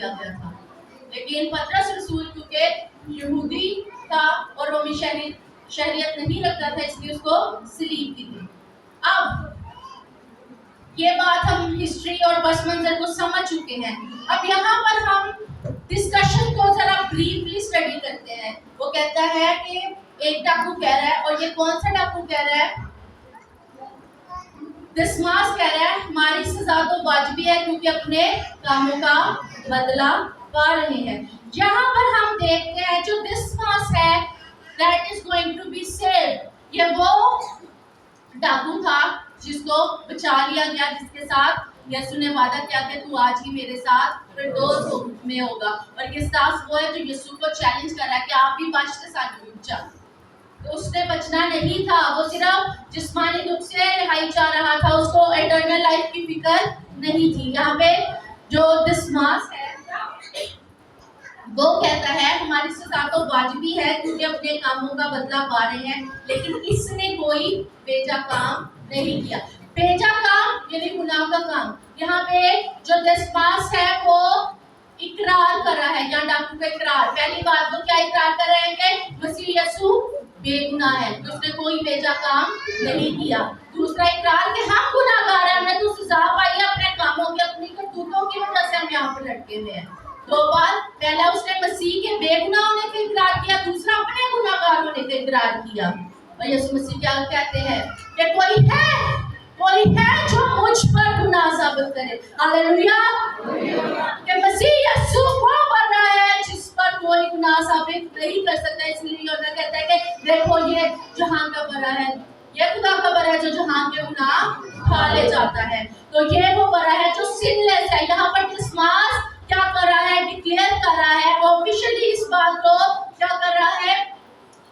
دیا گیا تھا. لیکن پطرس رسول کیونکہ یہودی تھا اور رومی شہریت نہیں رکھتا تھا، اس لیے اس کو صلیب کی تھی. اب یہ بات ہم ہسٹری اور پس منظر کو سمجھ چکے ہیں. اب یہاں پر ہم ڈسکشن کو ذرا بریفلی اسٹڈی کرتے ہیں. وہ کہتا ہے کہ ایک ڈاکو کہہ رہا ہے، اور یہ کون سا ڈاکو کہہ رہا ہے؟ دسماس کہہ رہا ہے ہماری سزا تو واجبی ہے کیونکہ اپنے کاموں کا بدلہ پا رہے ہیں. یہاں پر ہم دیکھتے ہیں جو دسماس ہے that is going to be saved. یہ وہ ڈاکو تھا جس کو بچا لیا گیا، جس کے ساتھ یسوع نے وعدہ کیا کہ تو آج ہی میرے ساتھ فردوس میں ہوگا. اور یہ ساس وہ ہے جو یسوع کو چیلنج کر رہا ہے کہ آپ بھی بچتے ساتھ بچا. تو اس نے بچنا نہیں تھا، وہ صرف جسمانی دکھ سے رہائی چاہ رہا تھا، اس کو ایٹرنل لائف کی فکر نہیں تھی. یہاں پہ جو دسماس ہے وہ کہتا ہے ہماری سزا تو واجبی ہے کیونکہ اپنے کاموں کا بدلہ پا رہے ہیں، لیکن اس نے کوئی بیجا کام نہیں کیا. بیجا کام یعنی گناہ کا کام. یہاں پہ جو دسماس ہے وہ اقرار کر رہا ہے، یا ڈاکو کا اقرار. پہلی بات وہ کیا اقرار کر رہے ہیں کہ مسیح یسوع بے گناہ ہے، اس نے کوئی بیجا کام نہیں کیا. دوسرا اقرار کہ ہم گناہ گار ہیں، ہمیں تو سزا پائی ہے اپنے کاموں کی، اپنی کرتوتوں کی وجہ سے ہم یہاں پہ لٹکے ہوئے ہیں. دو بات، پہلا اس نے مسیح کے بے گناہ ہونے کا اقرار کیا، دوسرا اپنے گناہ گار ہونے کا اقرار کیا. اور یسوع مسیح کیا کہتے ہیں کہ کوئی ہے جو مجھ پر گناہ ثابت کرے. ہاللویہ. کہ مسیح یسوع وہ بنا ہے جس پر کوئی گناہ ثابت نہیں کر سکتا. اس لیے یوحنا کہتا ہے کہ دیکھو یہ جہان کا بڑا ہے، یہ خدا کا بڑا ہے جو جہان کے گناہ اٹھا لے جاتا ہے. تو یہ وہ بڑا ہے جو سن لیس ہے. یہاں پر دسماس کیا کر رہا ہے؟ ڈکلیئر کر رہا ہے آفیشلی، اس بات کو کیا کر رہا ہے؟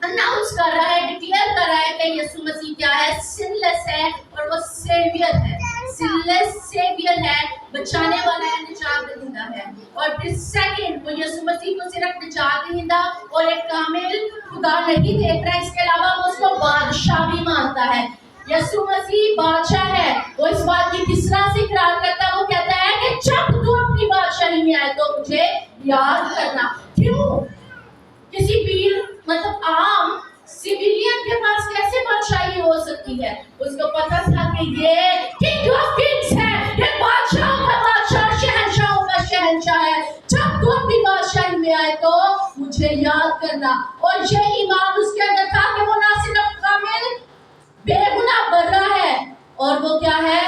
اناؤنس کر رہا ہے، ڈکلیئر کر رہا ہے کہ یسوع مسیح کیا ہے؟ سن لیس ہے اور وہ سیویئر ہے. سن لیس سیویئر ہے، بچانے والا ہے، نجات دہندہ ہے. اور پھر سیکنڈ، وہ یسوع مسیح کو صرف نجات دہندہ اور ایک کامل خدا نہیں دیکھ رہا ہے، اس کے علاوہ وہ اس کو بادشاہ بھی مانتا ہے. یسوع مسیح بادشاہ ہے. وہ اس بات کی کس طرح سے اقرار کرتا ہے؟ وہ کہتا ہے کہ جب تو اپنی بادشاہی میں آئے تو مجھے یاد کرنا. کیوں؟ کسی پیر مطلب عام سویلین کے پاس کیسے بادشاہی ہو سکتی ہے؟ اس کو پتا تھا کہ یہ کنگ آف کنگز ہے، یہ بادشاہوں کا بادشاہ، شہنشاہوں کا شہنشاہ ہے. جب تو اپنی بادشاہی میں آئے تو مجھے یاد کرنا. اور یہ ایمان اس کے اندر تھا کہ وہ نہ صرف کامل بے گناہ برا ہے، اور وہ کیا ہے؟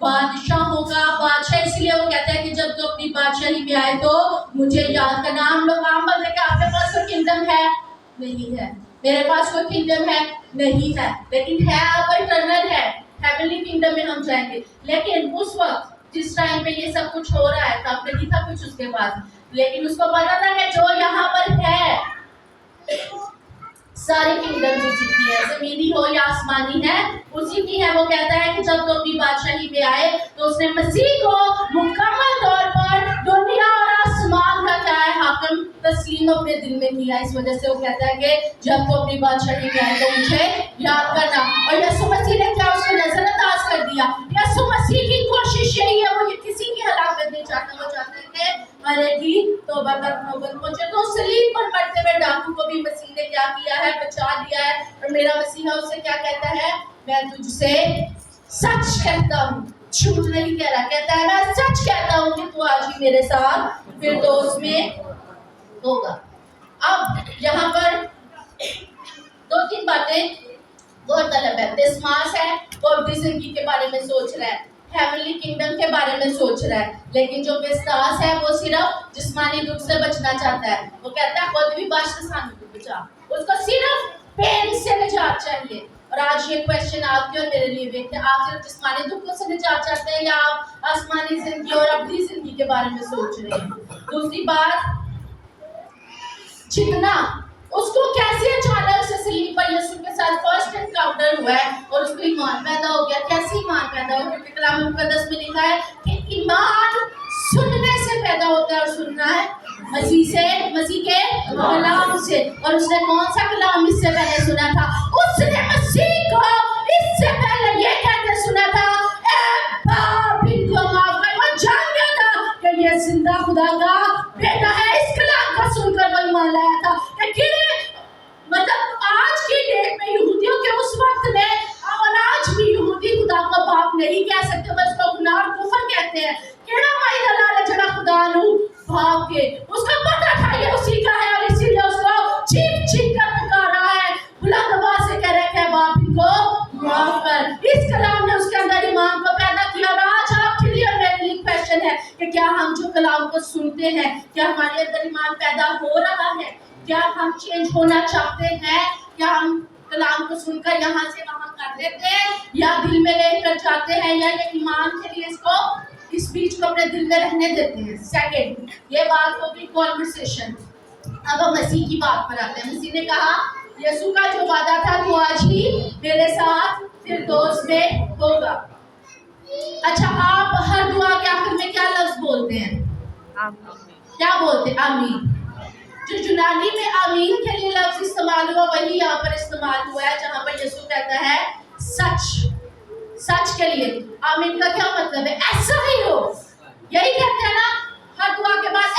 بادشاہوں کا بادشاہ. اس لیے وہ کہتا ہے کہ جب تو اپنی بادشاہی میں آئے تو مجھے یاد کرنا. ہم لوگ عام بندے کہ آپ کے پاس کوئی کنگڈم ہے؟ نہیں ہے. میرے پاس کوئی کنگڈم ہے؟ نہیں ہے. لیکن ہے آپ ایٹرنل ہے، ہیونلی کنگڈم میں ہم جائیں گے. لیکن اس وقت جس ٹائم پہ یہ سب کچھ ہو رہا ہے تب نہیں تھا کچھ اس کے بعد، لیکن اس کو پتا تھا کہ جو یہاں پر ہے ساری کنگڈم اسی کی ہے، زمینی ہو یا آسمانی ہے اسی کی ہے. وہ کہتا ہے کہ جب تو اپنی بادشاہی پہ آئے تو اس نے مسیح کو مکمل طور پر دنیا اور آسمان کا کیا ہے؟ حاکم تسلیم اپنے دل میں کیا. اس وجہ سے وہ کہتا ہے کہ جب تو اپنی بادشاہی پہ آئے تو مجھے یاد کرنا. اور یسوع مسیح نے کیا اس کو نظر انداز کر دیا؟ یسوع مسیح کی کوشش یہی ہے، وہ کسی کی ہلاکت نہیں چاہتا، وہ چاہتے ہیں کہ مرے گی توبہ تک نوبت پہنچے. تو صلیب پر مرتے ہوئے ڈاکو کو بھی مسیح نے کیا کیا ہے؟ بچا لیا ہے. اور میرا مسیحا اس سے کیا کہتا ہے؟ میں تجھ سے سچ کہتا ہوں، جھوٹ نہیں کہہ رہا. کہتا ہے میں سچ کہتا ہوں کہ تو آج ہی میرے ساتھ فردوس میں ہوگا. اب یہاں پر دو تین باتیں غور طلب ہے. دسماس ہے وہ اپنی زندگی کے بارے میں سوچ رہا ہے، ہیونلی کنگڈم کے بارے میں سوچ رہا ہے. لیکن جو بستاس ہے وہ صرف جسمانی دکھ سے بچنا چاہتا ہے. وہ کہتا ہے خود بھی بادشاہ سانو کو بچا، اس کو صرف پین سے نجات چاہیے. اور آج یہ کویسچن آپ کے اور میرے لیے بھی ہے، آپ صرف جسمانی دکھوں سے نجات چاہتے ہیں یا آپ آسمانی زندگی اور اپنی زندگی کے بارے میں سوچ رہے ہیں؟ دوسری بات، جتنا اس کو کیسے اچانک سے صلیب پر یسوع کے ساتھ فرسٹ انکاؤنٹر ہوا ہے اور اس کو ایمان پیدا ہو گیا. کیسے ایمان پیدا ہو؟ کیونکہ کلام مقدس میں لکھا ہے کہ ایمان سننے سے پیدا ہوتا ہے، اور سننا ہے مسیح کے کلام سے. اور اس نے کون سا کلام اس سے پہلے سنا تھا؟ اس نے مسیح کو اس سے پہلے یہ کہتے سنا تھا، اے باپ ان کو معاف کر. وہ جان گیا تھا کہ یہ زندہ خدا کا بیٹا ہے. اس کلام کو سن کر وہ ایمان لایا تھا. مطلب آج کی ڈیٹ میں یہودیوں کے اس وقت میں اور آج بھی یہودی خدا کو باپ نہیں کہہ سکتے, بس کو گناہ اور کفر کہتے ہیں. کیڑا مائی دلال ہے جڑا خدا نو باپ کے, اس کا پتہ تھا یہ اسی کا ہے, اور اسی لیے اس کو چیخ چیخ کر پکار رہا ہے, بلند آواز سے کہہ رہا ہے کہ باپ ان کو معاف کر. اس کلام نے اس کے اندر ایمان کو پیدا کیا. اور آج آپ کے لیے اور میرے لیے کویسچن ہے کہ کیا ہم جو کلام کو سنتے ہیں, کیا ہمارے اندر ایمان پیدا ہو رہا ہے؟ کیا ہم چینج ہونا چاہتے ہیں؟ کیا ہم کلام کو سن کر یہاں سے وہاں کر دیتے ہیں, یا دل میں لے کر جاتے ہیں, یا یہ ایمان کے لیے اس بیچ کو اپنے دل میں رہنے دیتے ہیں؟ سیکنڈ, یہ بات ہوگی کنورسیشن. اب ہم مسیح کی بات پر آتے ہیں. مسیح نے کہا یسوع کا جو وعدہ تھا تو آج ہی میرے ساتھ فردوس میں ہوگا. اچھا, آپ ہر دعا کے آخر میں کیا لفظ بولتے ہیں؟ کیا بولتے ہیں؟ آمین. جو یونانی میں آمین کے لیے لفظ استعمال ہوا وہی یہاں پر استعمال ہوا ہے, جہاں پر یسوع کہتا ہے سچ. سچ کے لیے آمین کا کیا مطلب ہے؟ ایسا ہی ہو. یہی کہتے ہیں نا ہر دعا کے بعد